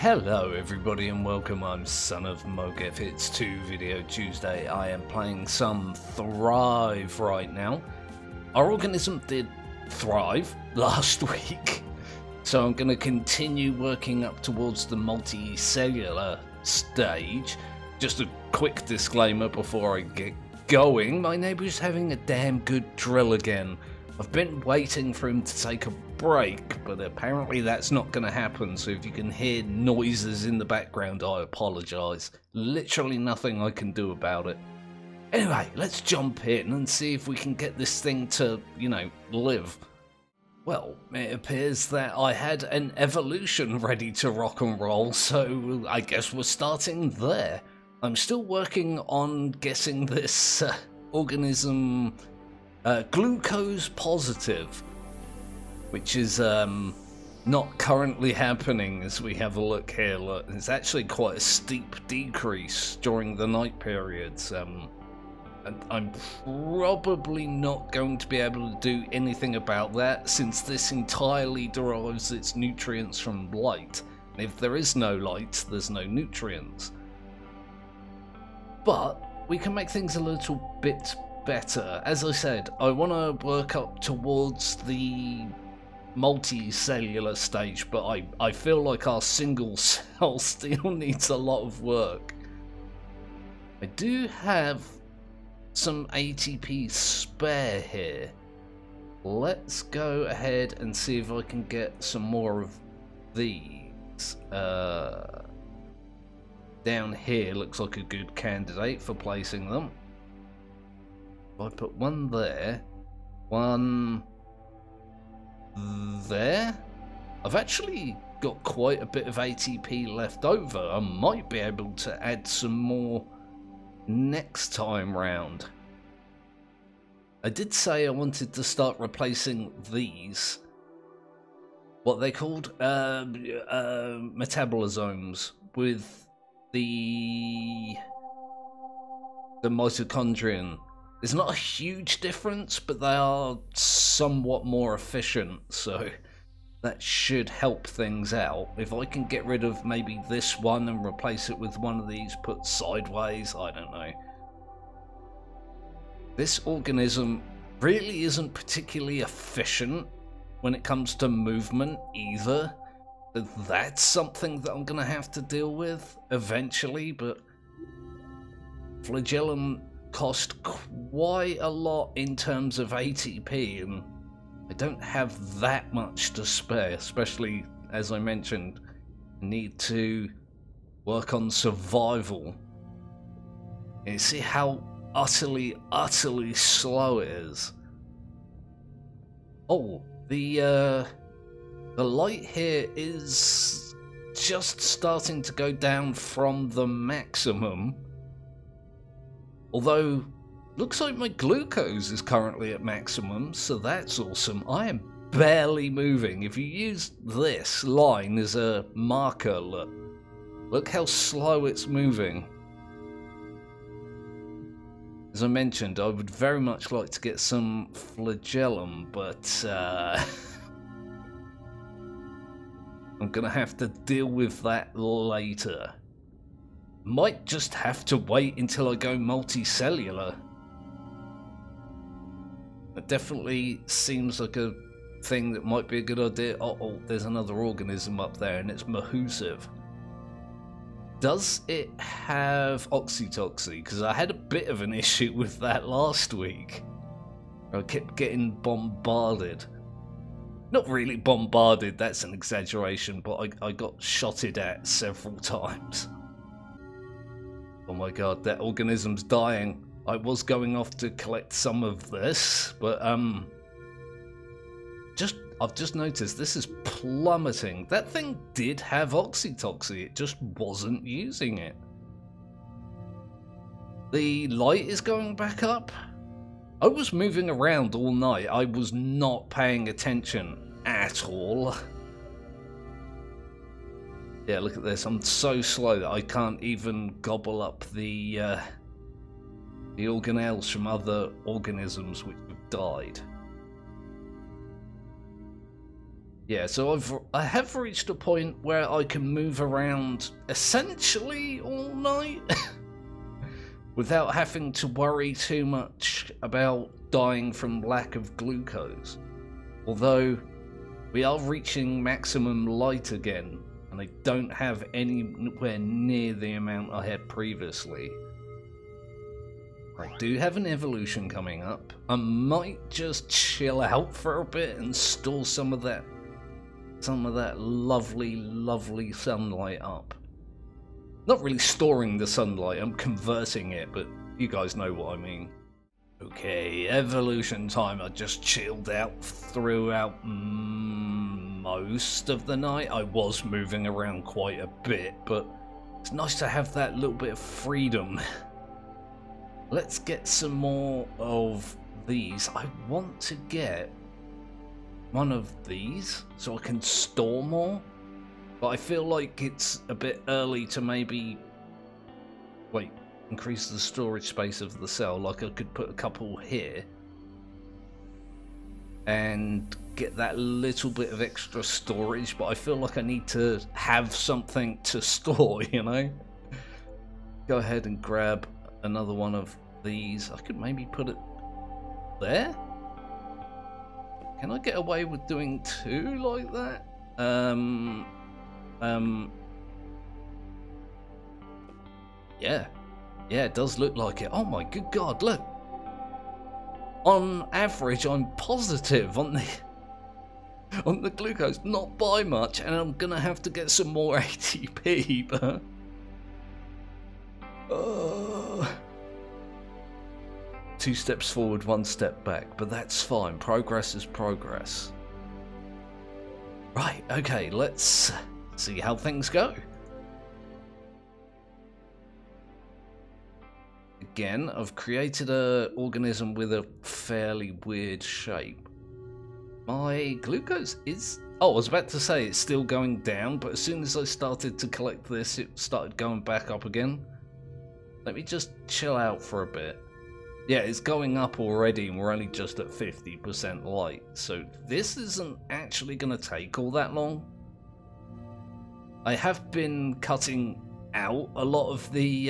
Hello everybody and welcome, I'm Son of Mowgef. It's 2 Video Tuesday. I am playing some Thrive right now. Our organism did thrive last week, so I'm going to continue working up towards the multicellular stage. Just a quick disclaimer before I get going, my neighbour's having a damn good drill again. I've been waiting for him to take a break, but apparently that's not going to happen, so if you can hear noises in the background, I apologise. Literally nothing I can do about it. Anyway, let's jump in and see if we can get this thing to, live. Well, it appears that I had an evolution ready to rock and roll, so I guess we're starting there. I'm still working on getting this organism glucose positive, which is not currently happening as we have a look here. Look, it's actually quite a steep decrease during the night periods. And I'm probably not going to be able to do anything about that, since this entirely derives its nutrients from light. And if there is no light, there's no nutrients. But we can make things a little bit better. As I said, I want to work up towards the multicellular stage, but I feel like our single cell still needs a lot of work. I do have some ATP spare here. Let's go ahead and see if I can get some more of these. Down here looks like a good candidate for placing them. If I put one there, one there, I've actually got quite a bit of ATP left over. I might be able to add some more next time round. I did say I wanted to start replacing these, what they called, metabolosomes, with the mitochondrion. There's not a huge difference, but they are somewhat more efficient, so that should help things out. If I can get rid of maybe this one and replace it with one of these put sideways, I don't know. This organism really isn't particularly efficient when it comes to movement either. That's something that I'm going to have to deal with eventually, but flagellum cost quite a lot in terms of ATP, and I don't have that much to spare, especially, as I mentioned, I need to work on survival. You see how utterly slow it is. Oh, the light here is just starting to go down from the maximum. Although, looks like my glucose is currently at maximum, so that's awesome. I am barely moving. If you use this line as a marker, look how slow it's moving. As I mentioned, I would very much like to get some flagellum, but I'm gonna have to deal with that later. Might just have to wait until I go multicellular. It definitely seems like a thing that might be a good idea. Oh, there's another organism up there, and it's Mowgef. Does it have oxytocin? Because I had a bit of an issue with that last week. I kept getting bombarded. Not really bombarded, that's an exaggeration, but I got shotted at several times. Oh my god, that organism's dying. I was going off to collect some of this, but I've just noticed this is plummeting. That thing did have oxytocin, it just wasn't using it. The light is going back up. I was moving around all night. I was not paying attention at all. Yeah, look at this. I'm so slow that I can't even gobble up the organelles from other organisms which have died. Yeah, so I have reached a point where I can move around essentially all night without having to worry too much about dying from lack of glucose. Although we are reaching maximum light again, and I don't have anywhere near the amount I had previously. I do have an evolution coming up. I might just chill out for a bit and store some of that lovely, lovely sunlight up. Not really storing the sunlight, I'm converting it, but you guys know what I mean. Okay, evolution time. I just chilled out throughout most of the night. I was moving around quite a bit, but it's nice to have that little bit of freedom. Let's get some more of these. I want to get one of these so I can store more, but I feel like it's a bit early to maybe increase the storage space of the cell. Like I could put a couple here and get that little bit of extra storage, but I feel like I need to have something to store, you know? Go ahead and grab another one of these. I could maybe put it there. Can I get away with doing two like that? Yeah, it does look like it. Oh my good god, look. On average, I'm positive on the glucose, not by much, and I'm gonna have to get some more ATP, but two steps forward, one step back, but that's fine. Progress is progress. Right, okay, let's see how things go. Again, I've created an organism with a fairly weird shape. My glucose is... Oh, I was about to say it's still going down, but as soon as I started to collect this, it started going back up again. Let me just chill out for a bit. Yeah, it's going up already, and we're only just at 50% light, so this isn't actually going to take all that long. I have been cutting out a lot of the...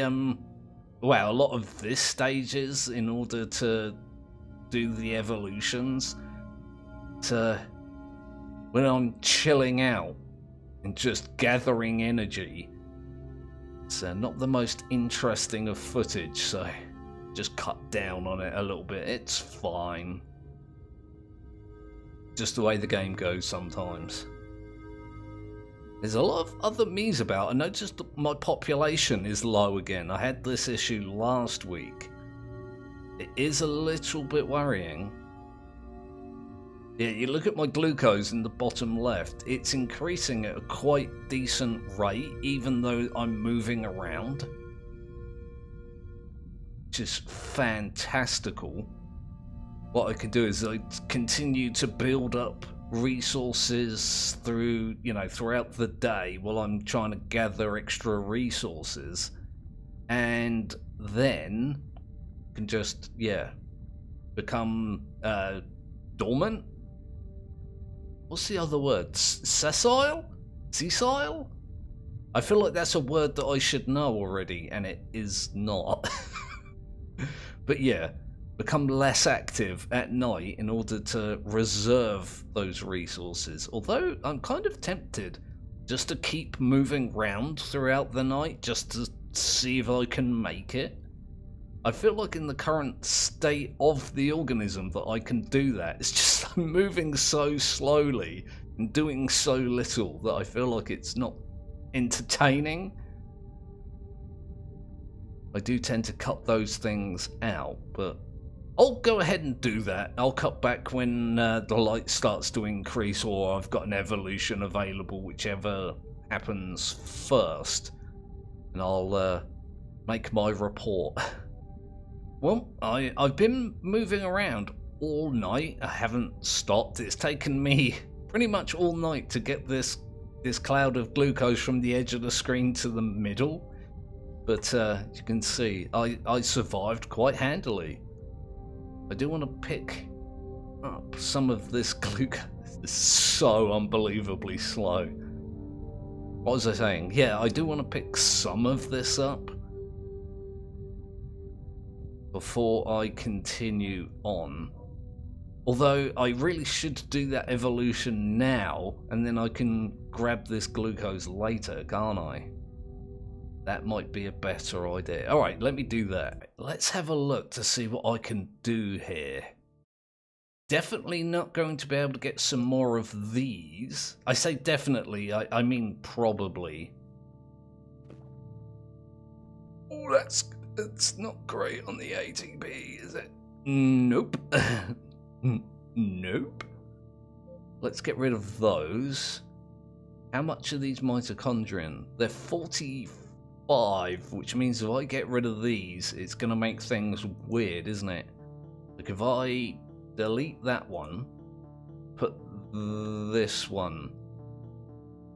well, a lot of this stages in order to do the evolutions. So when I'm chilling out and just gathering energy, it's not the most interesting of footage, so just cut down on it a little bit. It's fine. Just the way the game goes sometimes. There's a lot of other me's about. I noticed that my population is low again. I had this issue last week. It is a little bit worrying. Yeah, you look at my glucose in the bottom left. It's increasing at a quite decent rate, even though I'm moving around. Which is fantastical. What I could do is I continue to build up resources through, throughout the day while I'm trying to gather extra resources, and then can just become dormant. What's the other word? Sessile? Sessile? I feel like that's a word that I should know already, and it is not. But yeah, become less active at night in order to reserve those resources. Although I'm kind of tempted just to keep moving round throughout the night just to see if I can make it. I feel like in the current state of the organism that I can do that. It's just I'm moving so slowly and doing so little that I feel like it's not entertaining. I do tend to cut those things out, but I'll go ahead and do that. I'll cut back when the light starts to increase, or I've got an evolution available, whichever happens first, and I'll make my report. Well, I've been moving around all night. I haven't stopped. It's taken me pretty much all night to get this cloud of glucose from the edge of the screen to the middle. But you can see, I survived quite handily. I do want to pick up some of this glucose. It's so unbelievably slow. What was I saying? Yeah, I do want to pick some of this up before I continue on. Although I really should do that evolution now, and then I can grab this glucose later, can't I? That might be a better idea. Alright, let me do that. Let's have a look to see what I can do here. Definitely not going to be able to get some more of these. I say definitely, I mean probably. Oh, that's not great on the ATP, is it? Nope. Nope. Let's get rid of those. How much are these mitochondrion? They're 45, which means if I get rid of these, it's going to make things weird, isn't it? Like if I delete that one, put this one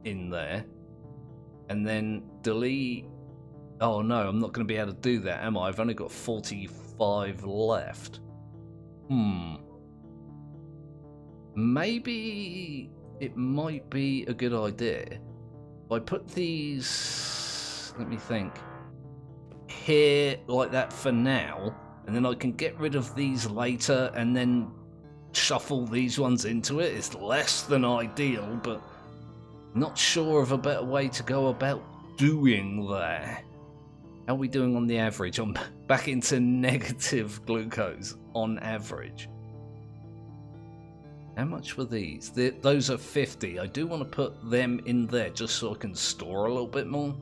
in there, and then delete... Oh no, I'm not going to be able to do that, am I? I've only got 45 left. Maybe it might be a good idea if I put these, let me think, here like that for now, and then I can get rid of these later and then shuffle these ones into it. It's less than ideal, but not sure of a better way to go about doing that. How are we doing on the average? I'm back into negative glucose on average. How much were these? Those are 50. I do want to put them in there just so I can store a little bit more.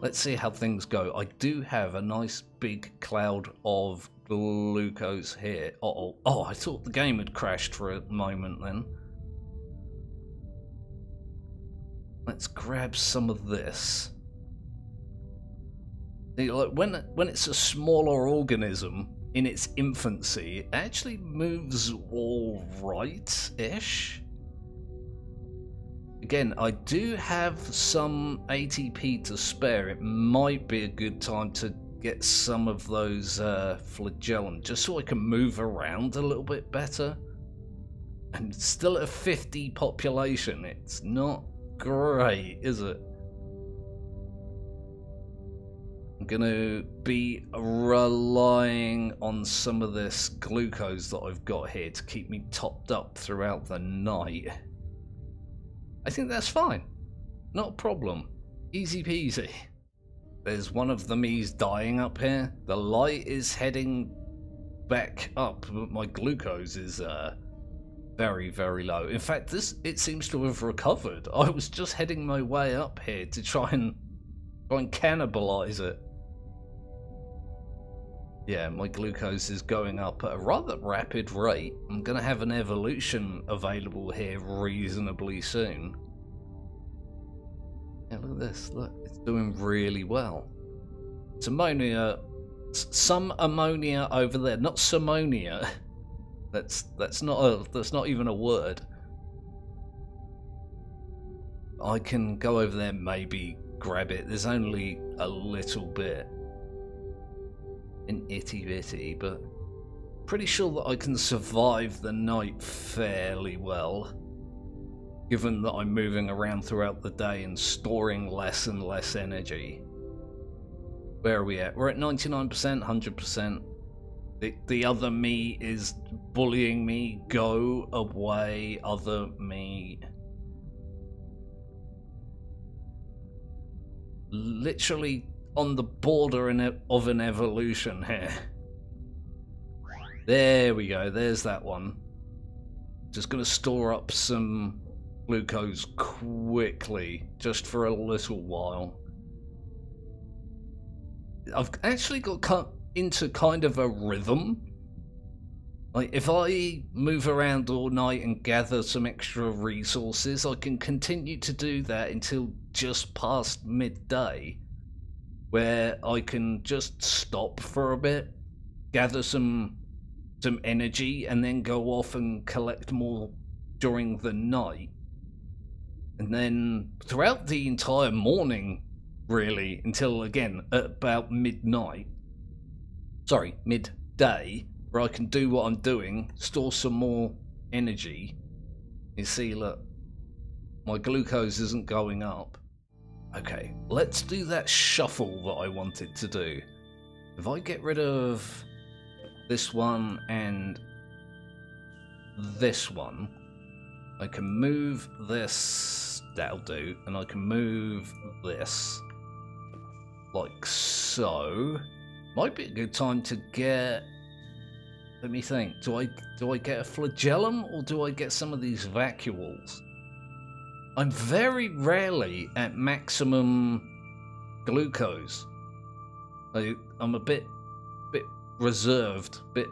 Let's see how things go. I do have a nice big cloud of glucose here. Uh-oh. Oh, I thought the game had crashed for a moment then. Let's grab some of this. See, like when it's a smaller organism in its infancy, it actually moves all right-ish. Again, I do have some ATP to spare. It might be a good time to get some of those flagellum, just so I can move around a little bit better. And still at a 50 population, it's not great, is it? I'm gonna be relying on some of this glucose that I've got here to keep me topped up throughout the night. I think that's fine. Not a problem. Easy peasy. There's one of the me's dying up here. The light is heading back up, but my glucose is very, very low. In fact, it seems to have recovered. I was just heading my way up here to try and cannibalize it. Yeah, my glucose is going up at a rather rapid rate. I'm going to have an evolution available here reasonably soon. Yeah, look at this. Look, it's doing really well. It's ammonia. Some ammonia over there, not Simonia. That's not even a word. I can go over there, maybe grab it. There's only a little bit. An itty bitty, but pretty sure that I can survive the night fairly well, given that I'm moving around throughout the day and storing less and less energy. Where are we at? We're at 99%, 100%. The other me is bullying me. Go away, other me. Literally on the border of an evolution here. There we go, there's that one. Just gonna store up some glucose quickly, just for a little while. I've actually got cut into kind of a rhythm. Like, if I move around all night and gather some extra resources, I can continue to do that until just past midday, where I can just stop for a bit, gather some energy, and then go off and collect more during the night. And then throughout the entire morning, really, until again at about midday, where I can do what I'm doing, store some more energy, You see, look, my glucose isn't going up. Okay, let's do that shuffle that I wanted to do. If I get rid of this one and this one, I can move this, that'll do, and I can move this, like so. Might be a good time to get, let me think, do I get a flagellum or do I get some of these vacuoles? I'm very rarely at maximum glucose. I'm a bit reserved, bit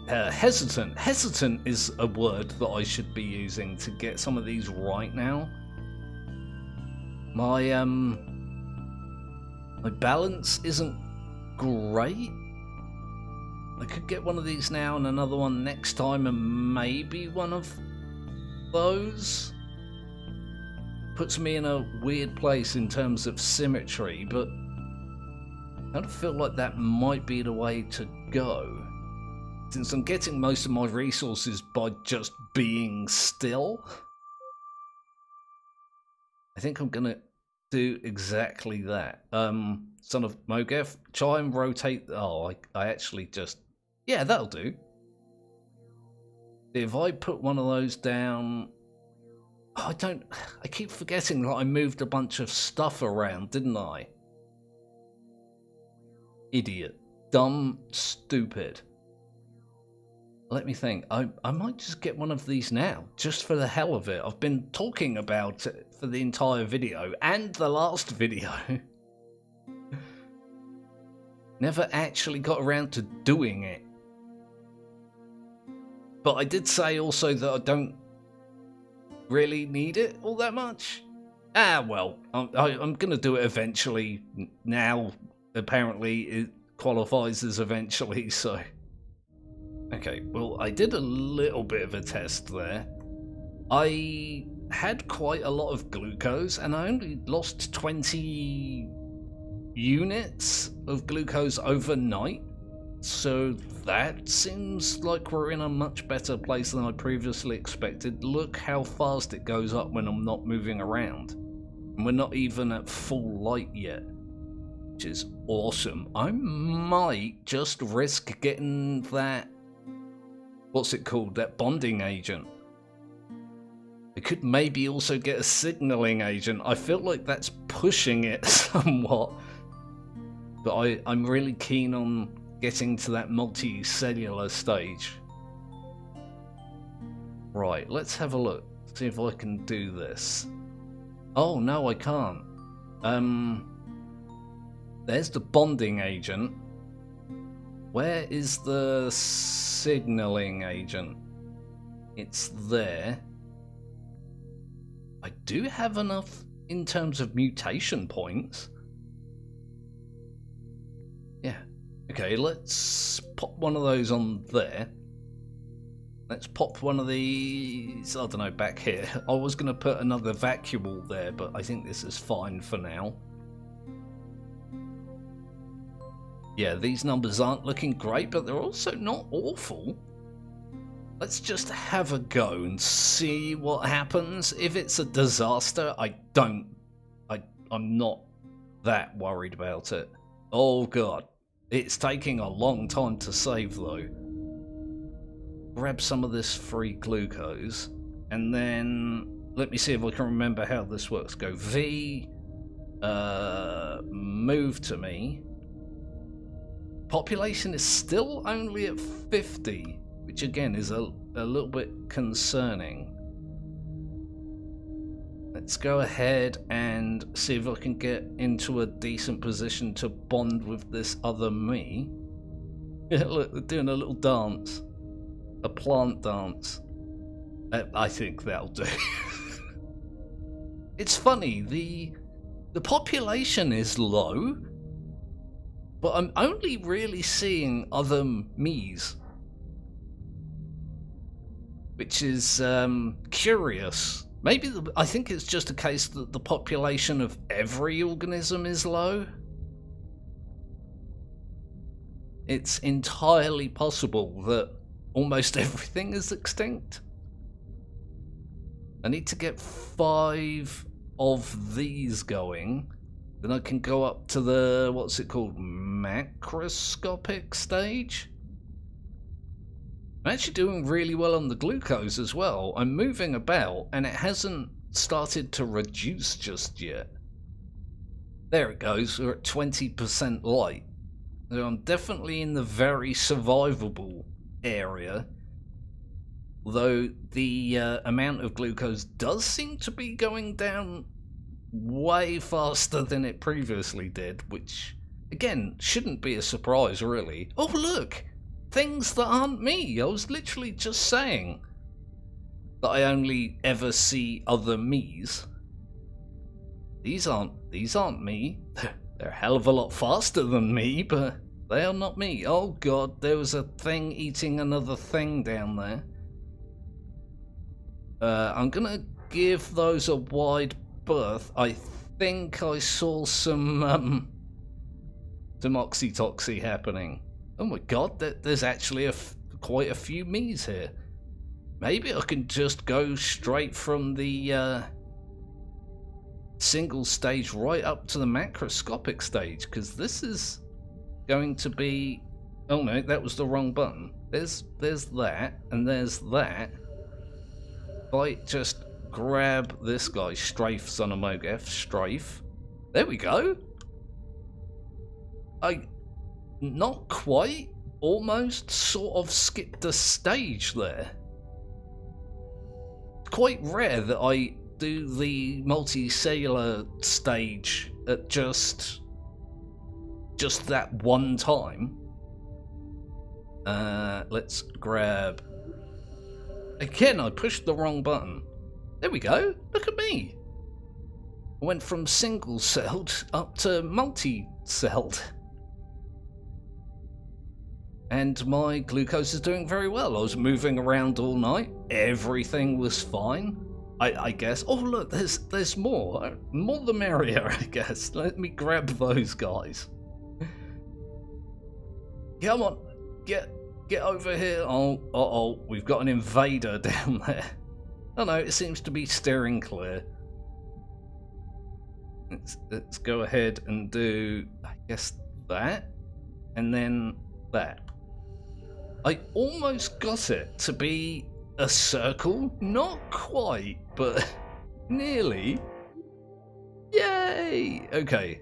hesitant. Hesitant is a word that I should be using to get some of these right now. My balance isn't great. I could get one of these now and another one next time, and maybe one of those. Puts me in a weird place in terms of symmetry, but I kind of feel like that might be the way to go, since I'm getting most of my resources by just being still. I think I'm gonna do exactly that. Son of Mowgef, try and rotate. Oh, I actually just, yeah, that'll do. If I put one of those down, I keep forgetting that I moved a bunch of stuff around, didn't I? Idiot. Dumb, stupid. Let me think. I might just get one of these now, just for the hell of it. I've been talking about it for the entire video, and the last video. Never actually got around to doing it. But I did say also that I don't really need it all that much. Ah, well, I'm going to do it eventually. Now, apparently, it qualifies as eventually, so... Okay, well, I did a little bit of a test there. I had quite a lot of glucose, and I only lost 20 units of glucose overnight. So that seems like we're in a much better place than I previously expected. Look how fast it goes up when I'm not moving around. And we're not even at full light yet, which is awesome. I might just risk getting that, what's it called, that bonding agent. I could maybe also get a signaling agent. I feel like that's pushing it somewhat. But I'm really keen on getting to that multicellular stage. Right, let's have a look. See if I can do this. Oh, no, I can't. There's the bonding agent. Where is the signaling agent? It's there. I do have enough in terms of mutation points. Yeah. Okay, let's pop one of those on there. Let's pop one of these, I don't know, back here. I was going to put another vacuole there, but I think this is fine for now. Yeah, these numbers aren't looking great, but they're also not awful. Let's just have a go and see what happens. If it's a disaster, I'm not that worried about it. Oh god. It's taking a long time to save though. Grab some of this free glucose, and then let me see if I can remember how this works. Go V, move to me. Population is still only at 50, which again is a little bit concerning. Let's go ahead and see if I can get into a decent position to bond with this other me. Yeah, look, they're doing a little dance. A plant dance. I think that'll do. It's funny, the population is low, but I'm only really seeing other me's, which is curious. Maybe I think it's just a case that the population of every organism is low. It's entirely possible that almost everything is extinct. I need to get 5 of these going. Then I can go up to the, what's it called, macroscopic stage? I'm actually doing really well on the glucose as well. I'm moving about and it hasn't started to reduce just yet. There it goes, we're at 20% light. So I'm definitely in the very survivable area. Although the amount of glucose does seem to be going down way faster than it previously did, which, again, shouldn't be a surprise, really. Oh, look! Things that aren't me! I was literally just saying that I only ever see other me's. These aren't me. They're a hell of a lot faster than me, but they are not me. Oh god, there was a thing eating another thing down there. I'm gonna give those a wide berth. I think I saw some oxytoxy happening. Oh my god, there's actually quite a few me's here. Maybe I can just go straight from the single stage right up to the macroscopic stage, because this is going to be... Oh no, that was the wrong button. There's that, and there's that. If I just grab this guy, Strafe, son of Mowgef, Strafe. There we go. I not quite, almost sort of skipped a stage there. Quite rare that I do the multicellular stage at just that one time. Let's grab... Again, I pushed the wrong button. There we go. Look at me. I went from single-celled up to multi-celled. And my glucose is doing very well. I was moving around all night. Everything was fine, I guess. Oh, look, there's more. More the merrier, I guess. Let me grab those guys. Come on. Get over here. Oh, uh-oh. We've got an invader down there. Oh no, it seems to be steering clear. Let's go ahead and do, I guess, that. And then that. I almost got it to be a circle. Not quite, but nearly. Yay! Okay.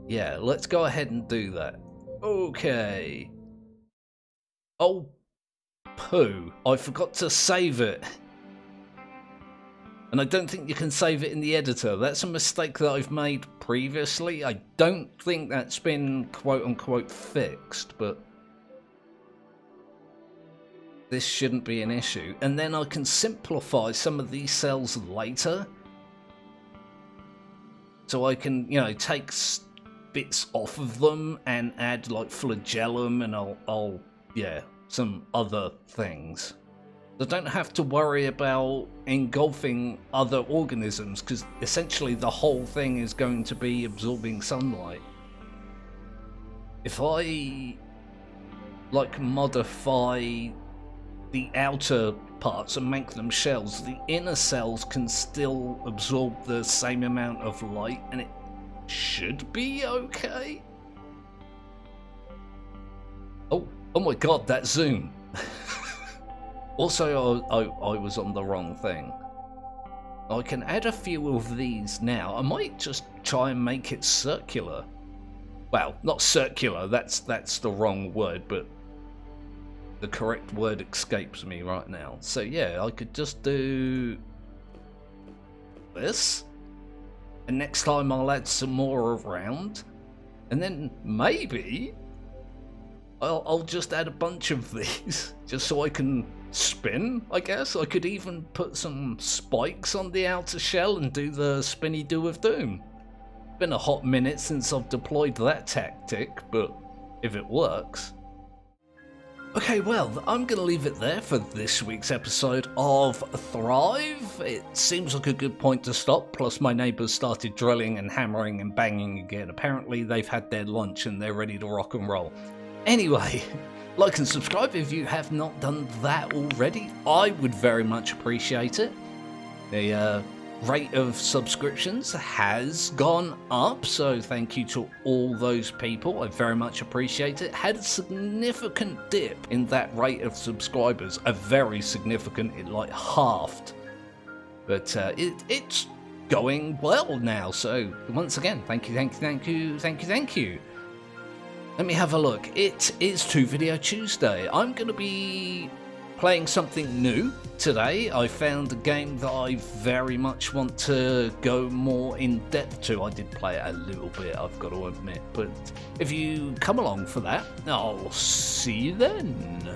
Yeah, let's go ahead and do that. Okay. Oh, poo. I forgot to save it. And I don't think you can save it in the editor. That's a mistake that I've made previously. I don't think that's been quote-unquote fixed, but this shouldn't be an issue. And then I can simplify some of these cells later. So I can, you know, take bits off of them and add like flagellum and I'll yeah, some other things. I don't have to worry about engulfing other organisms, because essentially the whole thing is going to be absorbing sunlight. If I like modify the outer parts and make them shells, the inner cells can still absorb the same amount of light and it should be okay. Oh my god, that zoom. Also, I was on the wrong thing. I can add a few of these now. I might just try and make it circular. Well, not circular, that's the wrong word, but the correct word escapes me right now. So yeah, I could just do this. And next time I'll add some more around. And then maybe I'll just add a bunch of these just so I can spin, I guess. I could even put some spikes on the outer shell and do the spinny do of doom. Been a hot minute since I've deployed that tactic, but if it works. Okay, well, I'm going to leave it there for this week's episode of Thrive. It seems like a good point to stop, plus my neighbours started drilling and hammering and banging again. Apparently they've had their lunch and they're ready to rock and roll. Anyway, Like and subscribe if you have not done that already. I would very much appreciate it. The rate of subscriptions has gone up, so thank you to all those people. I very much appreciate it. Had a significant dip in that rate of subscribers, a very significant, it like halved. But it's going well now, so once again, thank you. Let me have a look. It is 2 Video Tuesday. I'm going to be playing something new today. I found a game that I very much want to go more in depth to. I did play it a little bit, I've got to admit, but if you come along for that, I'll see you then.